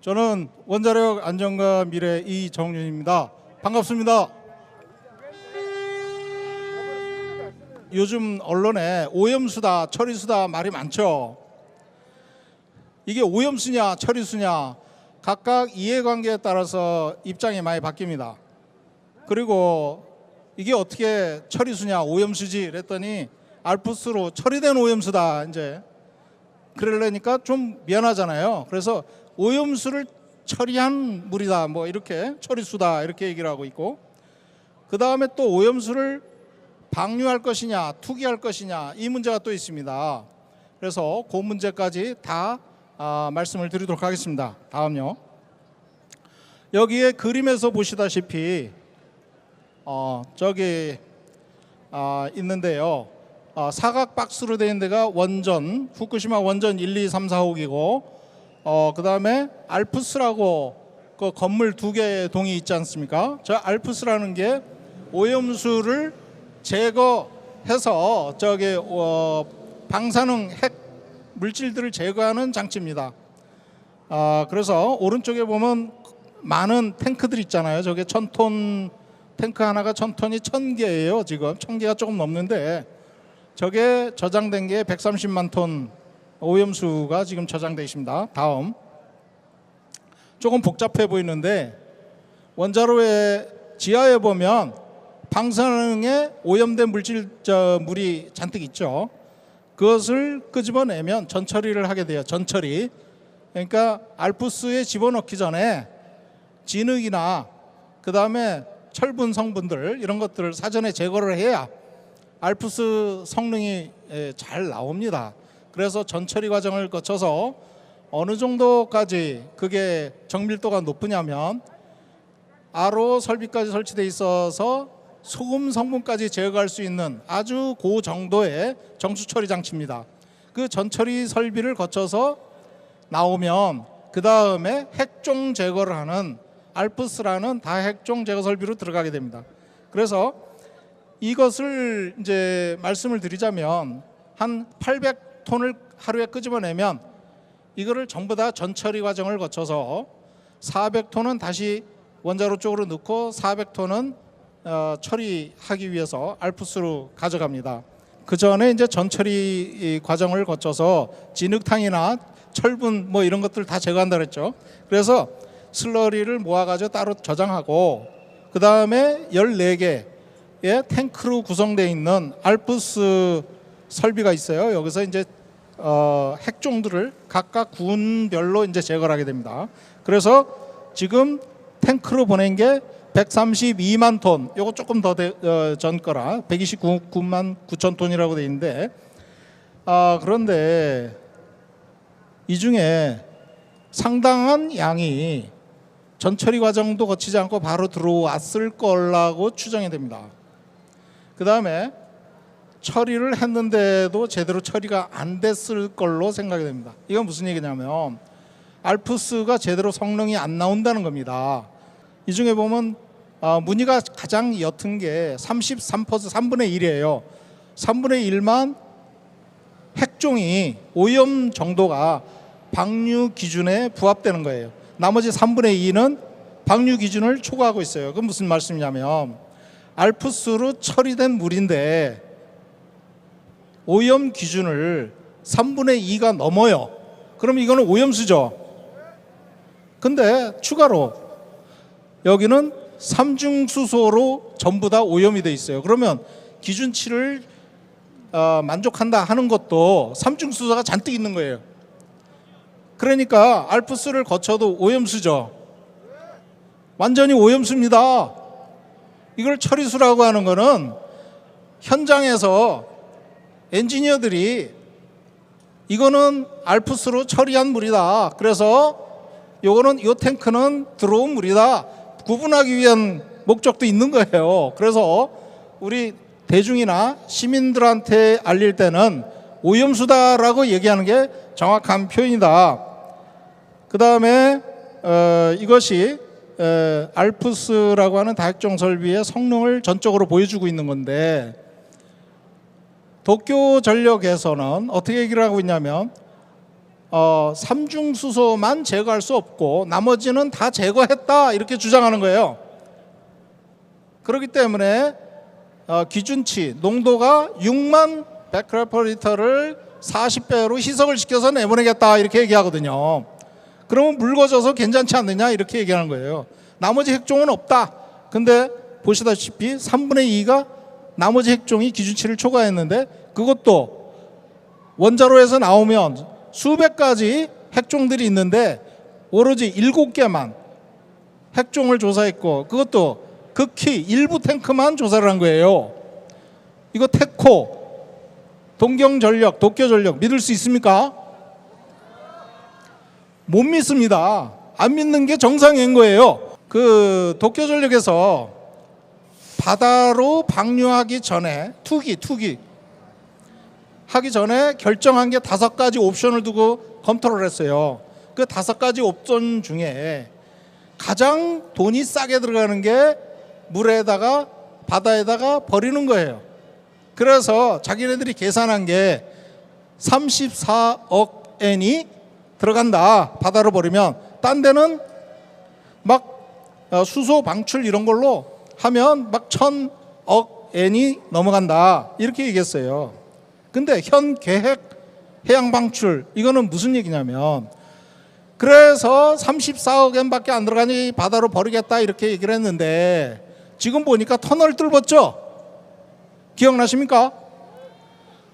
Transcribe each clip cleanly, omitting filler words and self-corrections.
저는 원자력 안전과 미래 이정윤입니다. 반갑습니다. 요즘 언론에 오염수다, 처리수다 말이 많죠. 이게 오염수냐, 처리수냐 각각 이해관계에 따라서 입장이 많이 바뀝니다. 그리고 이게 어떻게 처리수냐, 오염수지 그랬더니 알프스로 처리된 오염수다 이제 그러려니까 좀 미안하잖아요. 그래서 오염수를 처리한 물이다 뭐 이렇게 처리수다 이렇게 얘기를 하고 있고, 그 다음에 또 오염수를 방류할 것이냐 투기할 것이냐 이 문제가 또 있습니다. 그래서 그 문제까지 다 말씀을 드리도록 하겠습니다. 다음요. 여기에 그림에서 보시다시피 저기 있는데요. 사각 박스로 되어 있는 데가 원전, 후쿠시마 원전 1, 2, 3, 4호기고 그 다음에 알프스라고 그 건물 두 개의 동이 있지 않습니까? 저 알프스라는 게 오염수를 제거해서 저기 방사능 핵 물질들을 제거하는 장치입니다. 그래서 오른쪽에 보면 많은 탱크들 있잖아요. 저게 1000톤 탱크 하나가 1000톤이 1000개예요. 지금 1000개가 조금 넘는데 저게 저장된 게 130만 톤 오염수가 지금 저장되어 있습니다. 다음. 조금 복잡해 보이는데 원자로의 지하에 보면 방사능에 오염된 물이 잔뜩 있죠. 그것을 끄집어내면 전처리를 하게 돼요. 전처리. 그러니까 알프스에 집어넣기 전에 진흙이나 그 다음에 철분 성분들 이런 것들을 사전에 제거를 해야 알프스 성능이 잘 나옵니다. 그래서 전처리 과정을 거쳐서 어느 정도까지 그게 정밀도가 높으냐면 RO 설비까지 설치되어 있어서 소금 성분까지 제거할 수 있는 아주 그 정도의 정수처리 장치입니다. 그 전처리 설비를 거쳐서 나오면 그 다음에 핵종 제거를 하는 알프스라는 다핵종 제거 설비로 들어가게 됩니다. 그래서 이것을 이제 말씀을 드리자면 한 800톤을 하루에 끄집어내면 이거를 전부 다 전처리 과정을 거쳐서 400톤은 다시 원자로 쪽으로 넣고 400톤은 처리하기 위해서 알프스로 가져갑니다. 그 전에 이제 전처리 과정을 거쳐서 진흙탕이나 철분 뭐 이런 것들 다 제거한다 그랬죠. 그래서 슬러리를 모아가지고 따로 저장하고 그 다음에 14개의 탱크로 구성되어 있는 알프스 설비가 있어요. 여기서 이제 핵종들을 각각 군별로 이제 제거를 하게 됩니다. 그래서 지금 탱크로 보낸 게 132만 톤, 요거 조금 더 전 거라 129만 9천 톤이라고 돼 있는데 그런데 이 중에 상당한 양이 전처리 과정도 거치지 않고 바로 들어왔을 거라고 추정이 됩니다. 그 다음에 처리를 했는데도 제대로 처리가 안 됐을 걸로 생각이 됩니다. 이건 무슨 얘기냐면 알프스가 제대로 성능이 안 나온다는 겁니다. 이 중에 보면 무늬가 가장 옅은 게 33%, 3분의 1이에요. 3분의 1만 핵종이 오염 정도가 방류 기준에 부합되는 거예요. 나머지 3분의 2는 방류 기준을 초과하고 있어요. 그건 무슨 말씀이냐면 알프스로 처리된 물인데 오염 기준을 3분의 2가 넘어요. 그럼 이거는 오염수죠. 근데 추가로 여기는 삼중수소로 전부 다 오염이 돼 있어요. 그러면 기준치를 만족한다 하는 것도 삼중수소가 잔뜩 있는 거예요. 그러니까 알프스를 거쳐도 오염수죠. 완전히 오염수입니다. 이걸 처리수라고 하는 거는 현장에서 엔지니어들이 이거는 알프스로 처리한 물이다. 그래서 요거는 요 탱크는 들어온 물이다. 구분하기 위한 목적도 있는 거예요. 그래서 우리 대중이나 시민들한테 알릴 때는 오염수다라고 얘기하는 게 정확한 표현이다. 그 다음에 이것이 알프스라고 하는 다핵종 설비의 성능을 전적으로 보여주고 있는 건데 도쿄전력에서는 어떻게 얘기를 하고 있냐면 삼중수소만 제거할 수 없고 나머지는 다 제거했다 이렇게 주장하는 거예요. 그렇기 때문에 기준치 농도가 6만 베크렐/리터를 40배로 희석을 시켜서 내보내겠다 이렇게 얘기하거든요. 그러면 묽어져서 괜찮지 않느냐 이렇게 얘기하는 거예요. 나머지 핵종은 없다. 근데 보시다시피 3분의 2가 나머지 핵종이 기준치를 초과했는데 그것도 원자로에서 나오면 수백 가지 핵종들이 있는데 오로지 7개만 핵종을 조사했고 그것도 극히 일부 탱크만 조사를 한 거예요. 이거 테코, 동경전력, 도쿄전력 믿을 수 있습니까? 못 믿습니다. 안 믿는 게 정상인 거예요. 그 도쿄전력에서 바다로 방류하기 전에 투기 하기 전에 결정한 게 5가지 옵션을 두고 검토를 했어요. 그 5가지 옵션 중에 가장 돈이 싸게 들어가는 게 물에다가 바다에다가 버리는 거예요. 그래서 자기네들이 계산한 게 34억 엔이 들어간다. 바다로 버리면. 딴 데는 막 수소 방출 이런 걸로 하면 막 1000억 엔이 넘어간다. 이렇게 얘기했어요. 근데 현 계획 해양 방출 이거는 무슨 얘기냐면 그래서 34억 엔밖에 안 들어가니 바다로 버리겠다 이렇게 얘기를 했는데 지금 보니까 터널 뚫었죠? 기억나십니까?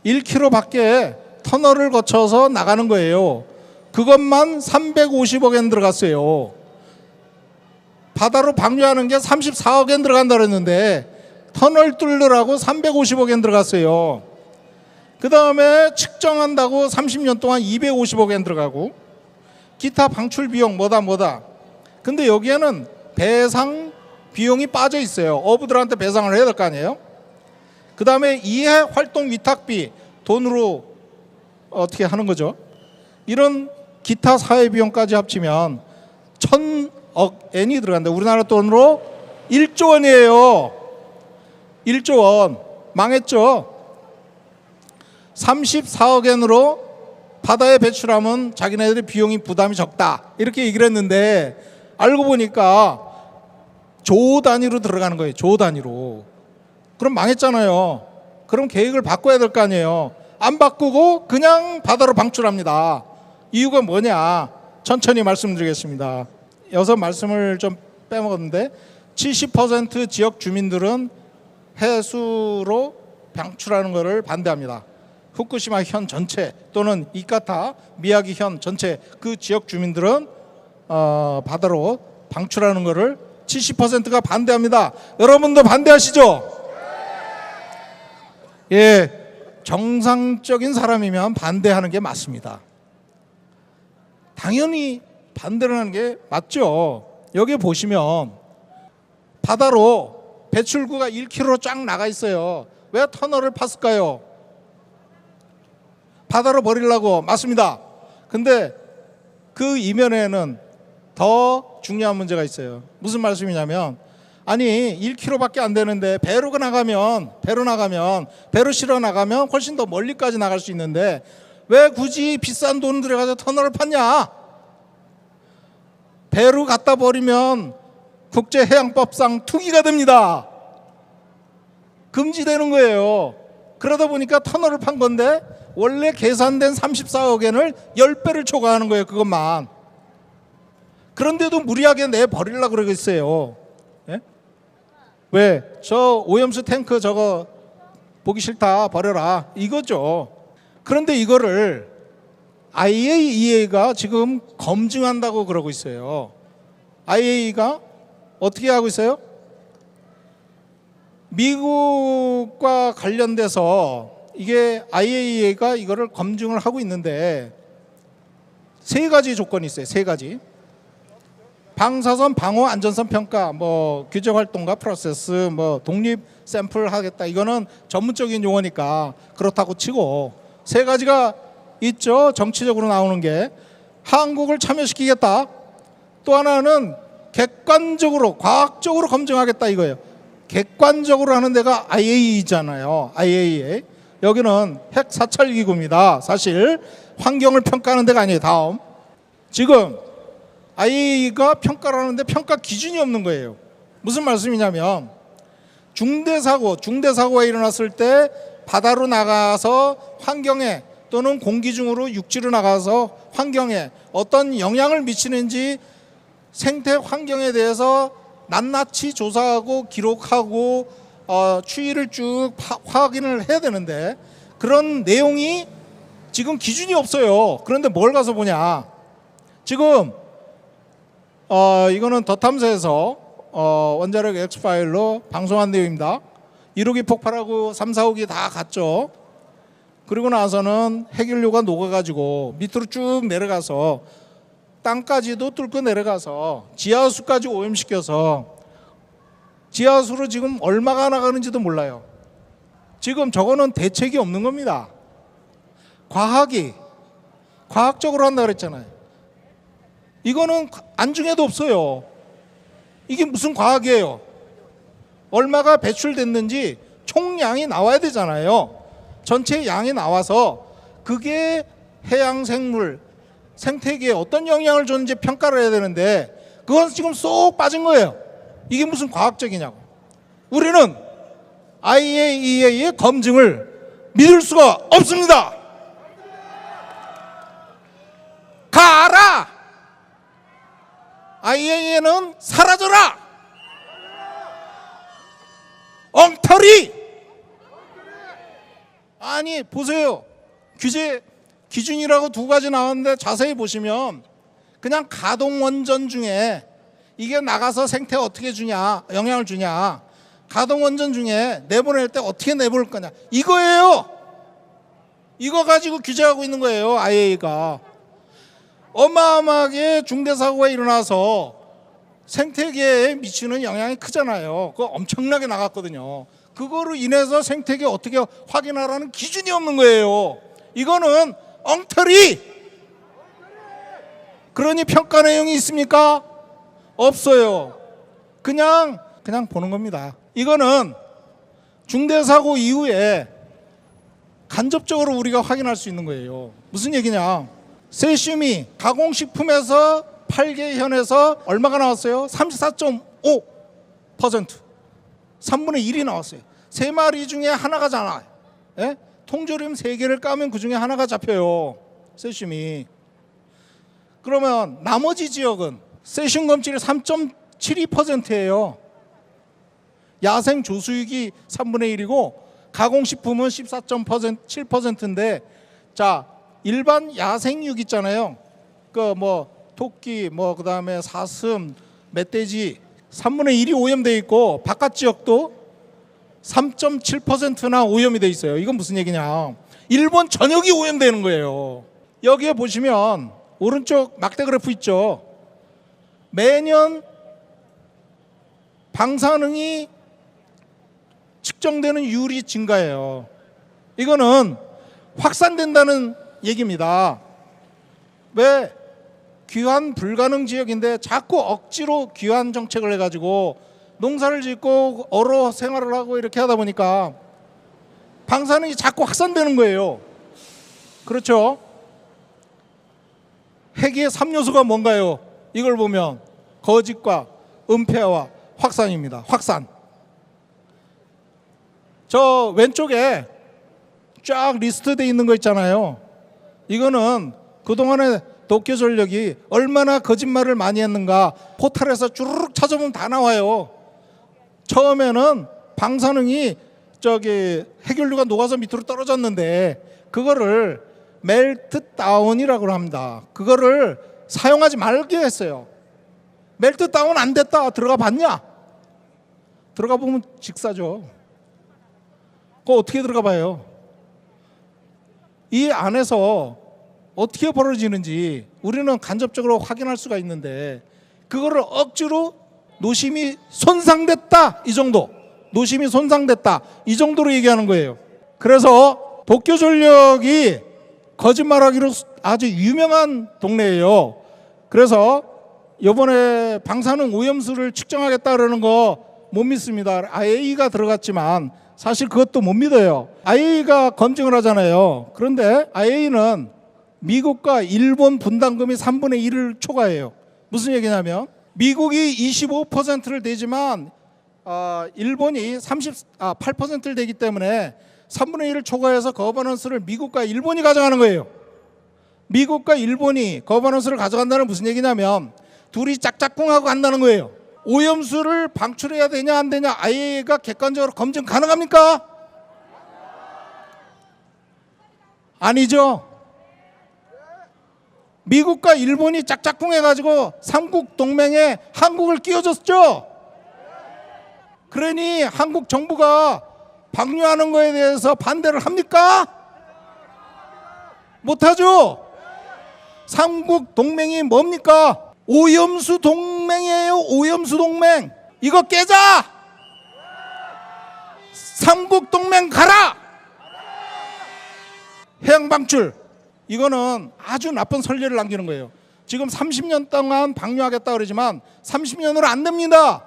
1km밖에 터널을 거쳐서 나가는 거예요. 그것만 350억 엔 들어갔어요. 바다로 방류하는 게 34억 엔 들어간다 그랬는데 터널 뚫으라고 350억 엔 들어갔어요. 그 다음에 측정한다고 30년 동안 250억 엔 들어가고 기타 방출 비용 뭐다. 근데 여기에는 배상 비용이 빠져 있어요. 어부들한테 배상을 해야 될 거 아니에요. 그 다음에 이해 활동 위탁비 돈으로 어떻게 하는 거죠. 이런 기타 사회 비용까지 합치면 1000억 엔이 들어간다. 우리나라 돈으로 1조 원이에요. 1조 원. 망했죠. 34억 엔으로 바다에 배출하면 자기네들의 비용이 부담이 적다. 이렇게 얘기를 했는데 알고 보니까 조 단위로 들어가는 거예요. 조 단위로. 그럼 망했잖아요. 그럼 계획을 바꿔야 될 거 아니에요. 안 바꾸고 그냥 바다로 방출합니다. 이유가 뭐냐? 천천히 말씀드리겠습니다. 여기서 말씀을 좀 빼먹었는데 70% 지역 주민들은 해수로 방출하는 것을 반대합니다. 후쿠시마 현 전체 또는 이카타 미야기 현 전체 그 지역 주민들은 바다로 방출하는 것을 70%가 반대합니다. 여러분도 반대하시죠? 예, 정상적인 사람이면 반대하는 게 맞습니다. 당연히 반대를 하는 게 맞죠. 여기 보시면 바다로 배출구가 1km 쫙 나가 있어요. 왜 터널을 팠을까요? 바다로 버리려고. 맞습니다. 근데 그 이면에는 더 중요한 문제가 있어요. 무슨 말씀이냐면 아니 1km밖에 안 되는데 배로 나가면 배로 실어 나가면 훨씬 더 멀리까지 나갈 수 있는데 왜 굳이 비싼 돈 들여가서 터널을 팠냐? 배로 갖다 버리면 국제해양법상 투기가 됩니다. 금지되는 거예요. 그러다 보니까 터널을 판 건데 원래 계산된 34억 엔을 10배를 초과하는 거예요. 그것만. 그런데도 무리하게 내버리려고 그러고 있어요. 예? 왜? 저 오염수 탱크 저거 보기 싫다 버려라 이거죠. 그런데 이거를 IAEA가 지금 검증한다고 그러고 있어요. IAEA가 어떻게 하고 있어요? 미국과 관련돼서 이게 IAEA가 이거를 검증을 하고 있는데 3가지 조건이 있어요. 3가지. 방사선 방호 안전성 평가, 뭐 규제 활동과 프로세스, 뭐 독립 샘플 하겠다. 이거는 전문적인 용어니까 그렇다고 치고 3가지가 있죠. 정치적으로 나오는 게 한국을 참여시키겠다. 또 하나는 객관적으로 과학적으로 검증하겠다 이거예요. 객관적으로 하는 데가 IAEA잖아요. IAEA. 여기는 핵 사찰 기구입니다. 사실 환경을 평가하는 데가 아니에요. 다음. 지금 IAEA가 평가를 하는데 평가 기준이 없는 거예요. 무슨 말씀이냐면 중대사고가 일어났을 때 바다로 나가서 환경에 또는 공기 중으로 육지로 나가서 환경에 어떤 영향을 미치는지 생태 환경에 대해서 낱낱이 조사하고 기록하고 추이를 쭉 확인을 해야 되는데 그런 내용이 지금 기준이 없어요. 그런데 뭘 가서 보냐. 지금 이거는 더 탐사에서 원자력 엑스파일로 방송한 내용입니다. 1호기 폭발하고 3, 4호기 다 갔죠. 그리고 나서는 핵연료가 녹아가지고 밑으로 쭉 내려가서 땅까지도 뚫고 내려가서 지하수까지 오염시켜서 지하수로 지금 얼마가 나가는지도 몰라요. 지금 저거는 대책이 없는 겁니다. 과학적으로 한다 그랬잖아요. 이거는 안중에도 없어요. 이게 무슨 과학이에요? 얼마가 배출됐는지 총량이 나와야 되잖아요. 전체 양이 나와서 그게 해양 생물, 생태계에 어떤 영향을 줬는지 평가를 해야 되는데 그건 지금 쏙 빠진 거예요. 이게 무슨 과학적이냐고. 우리는 IAEA의 검증을 믿을 수가 없습니다. 가라! IAEA는 사라져라! 엉터리! 아니 보세요. 규제 기준이라고 두 가지 나왔는데 자세히 보시면 그냥 가동 원전 중에 이게 나가서 생태에 어떻게 주냐, 영향을 주냐, 가동 원전 중에 내보낼 때 어떻게 내보낼 거냐, 이거예요. 이거 가지고 규제하고 있는 거예요. IAEA가 어마어마하게 중대사고가 일어나서 생태계에 미치는 영향이 크잖아요. 그거 엄청나게 나갔거든요. 그거로 인해서 생태계 어떻게 확인하라는 기준이 없는 거예요. 이거는 엉터리. 그러니 평가 내용이 있습니까? 없어요. 그냥 보는 겁니다. 이거는 중대사고 이후에 간접적으로 우리가 확인할 수 있는 거예요. 무슨 얘기냐? 세슘이 가공식품에서 8개현에서 얼마가 나왔어요? 34.5%. 3분의 1이 나왔어요. 3마리 중에 하나가잖아요. 예? 통조림 3개를 까면 그 중에 하나가 잡혀요. 세슘이. 그러면 나머지 지역은 세슘 검출이 3.72%예요. 야생 조수육이 3분의 1이고 가공식품은 14.7%인데 자, 일반 야생육 있잖아요. 그 뭐 토끼 그다음에 사슴, 멧돼지 3분의 1이 오염돼 있고 바깥 지역도 3.7%나 오염이 돼 있어요. 이건 무슨 얘기냐? 일본 전역이 오염되는 거예요. 여기에 보시면 오른쪽 막대 그래프 있죠. 매년 방사능이 측정되는 율이 증가해요. 이거는 확산된다는 얘기입니다. 왜? 귀환 불가능 지역인데 자꾸 억지로 귀환 정책을 해가지고 농사를 짓고 어로 생활을 하고 이렇게 하다 보니까 방사능이 자꾸 확산되는 거예요. 그렇죠? 핵의 3요소가 뭔가요? 이걸 보면 거짓과 은폐와 확산입니다. 확산. 저 왼쪽에 쫙 리스트되어 있는 거 있잖아요. 이거는 그동안에 도쿄전력이 얼마나 거짓말을 많이 했는가 포털에서 주르륵 찾아보면 다 나와요. 처음에는 방사능이 핵연료가 녹아서 밑으로 떨어졌는데 그거를 멜트다운이라고 합니다. 그거를 사용하지 말게 했어요. 멜트다운 안 됐다. 들어가 봤냐? 들어가 보면 직사죠. 그거 어떻게 들어가 봐요? 이 안에서 어떻게 벌어지는지 우리는 간접적으로 확인할 수가 있는데 그거를 억지로 노심이 손상됐다 이 정도, 노심이 손상됐다 이 정도로 얘기하는 거예요. 그래서 도쿄전력이 거짓말하기로 아주 유명한 동네예요. 그래서 이번에 방사능 오염수를 측정하겠다 그러는 거 못 믿습니다. IAEA가 들어갔지만 사실 그것도 못 믿어요. IAEA가 검증을 하잖아요. 그런데 IAEA는 미국과 일본 분담금이 3분의 1을 초과해요. 무슨 얘기냐면 미국이 25%를 내지만 일본이 38%를 내기 때문에 3분의 1을 초과해서 거버넌스를 미국과 일본이 가져가는 거예요. 미국과 일본이 거버넌스를 가져간다는 무슨 얘기냐면 둘이 짝짝꿍하고 간다는 거예요. 오염수를 방출해야 되냐 안 되냐 IAEA가 객관적으로 검증 가능합니까? 아니죠. 미국과 일본이 짝짝꿍해가지고 삼국 동맹에 한국을 끼워줬죠. 그러니 한국 정부가 방류하는 거에 대해서 반대를 합니까? 못하죠. 삼국 동맹이 뭡니까? 오염수 동맹이에요. 오염수 동맹. 이거 깨자. 삼국 동맹 가라. 해양 방출. 이거는 아주 나쁜 선례를 남기는 거예요. 지금 30년 동안 방류하겠다 그러지만 30년으로 안 됩니다.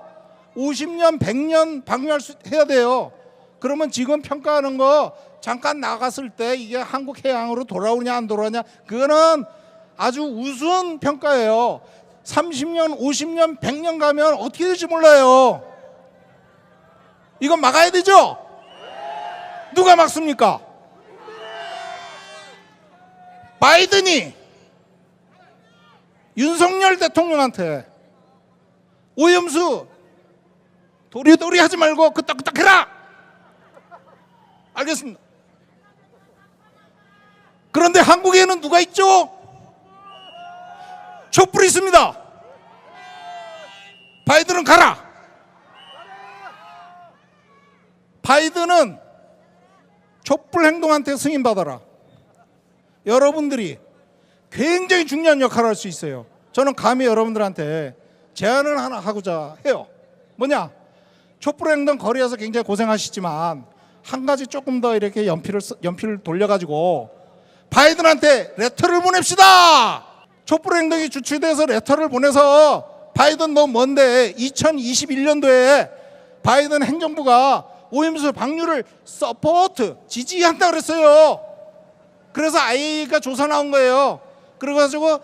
50년, 100년 방류할 수 해야 돼요. 그러면 지금 평가하는 거 잠깐 나갔을 때 이게 한국 해양으로 돌아오냐 안 돌아오냐 그거는 아주 우스운 평가예요. 30년, 50년, 100년 가면 어떻게 될지 몰라요. 이건 막아야 되죠? 누가 막습니까? 바이든이 윤석열 대통령한테 오염수 도리도리 하지 말고 끄떡끄떡 해라. 알겠습니다. 그런데 한국에는 누가 있죠? 촛불이 있습니다. 바이든은 가라. 바이든은 촛불 행동한테 승인받아라. 여러분들이 굉장히 중요한 역할을 할 수 있어요. 저는 감히 여러분들한테 제안을 하나 하고자 해요. 뭐냐? 촛불 행동 거리에서 굉장히 고생하시지만 한 가지 조금 더 이렇게 연필을 돌려가지고 바이든한테 레터를 보냅시다. 촛불 행동이 주최돼서 레터를 보내서 바이든 너 뭔데 2021년도에 바이든 행정부가 오염수 방류를 서포트 지지한다 그랬어요. 그래서 IAEA가 조사 나온 거예요. 그래가지고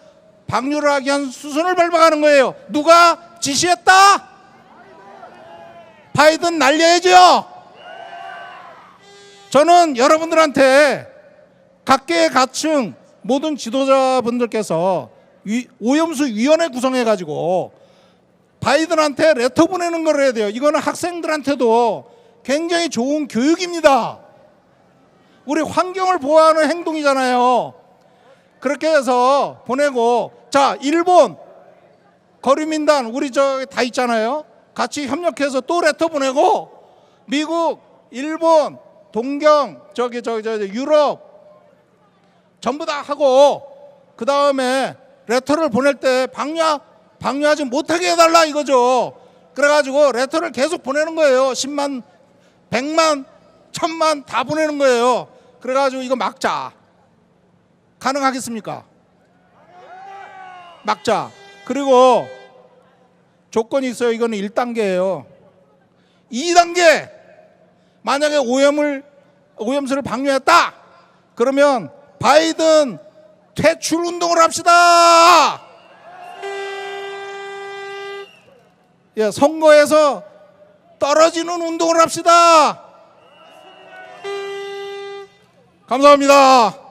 방류를 하기 위한 수순을 밟아가는 거예요. 누가 지시했다? 바이든 날려야죠. 저는 여러분들한테 각계의 가층 모든 지도자분들께서 오염수 위원회 구성해가지고 바이든한테 레터 보내는 걸 해야 돼요. 이거는 학생들한테도 굉장히 좋은 교육입니다. 우리 환경을 보호하는 행동이잖아요. 그렇게 해서 보내고, 자, 일본 거류민단 우리 저 다 있잖아요. 같이 협력해서 또 레터 보내고, 미국, 일본, 동경, 유럽 전부 다 하고, 그 다음에 레터를 보낼 때 방류하지 못하게 해달라 이거죠. 그래가지고 레터를 계속 보내는 거예요. 10만, 100만, 1000만 다 보내는 거예요. 그래가지고 이거 막자. 가능하겠습니까? 막자. 그리고 조건이 있어요. 이거는 1단계예요. 2단계. 만약에 오염수를 방류했다. 그러면 바이든 퇴출 운동을 합시다. 예, 선거에서 떨어지는 운동을 합시다. 감사합니다.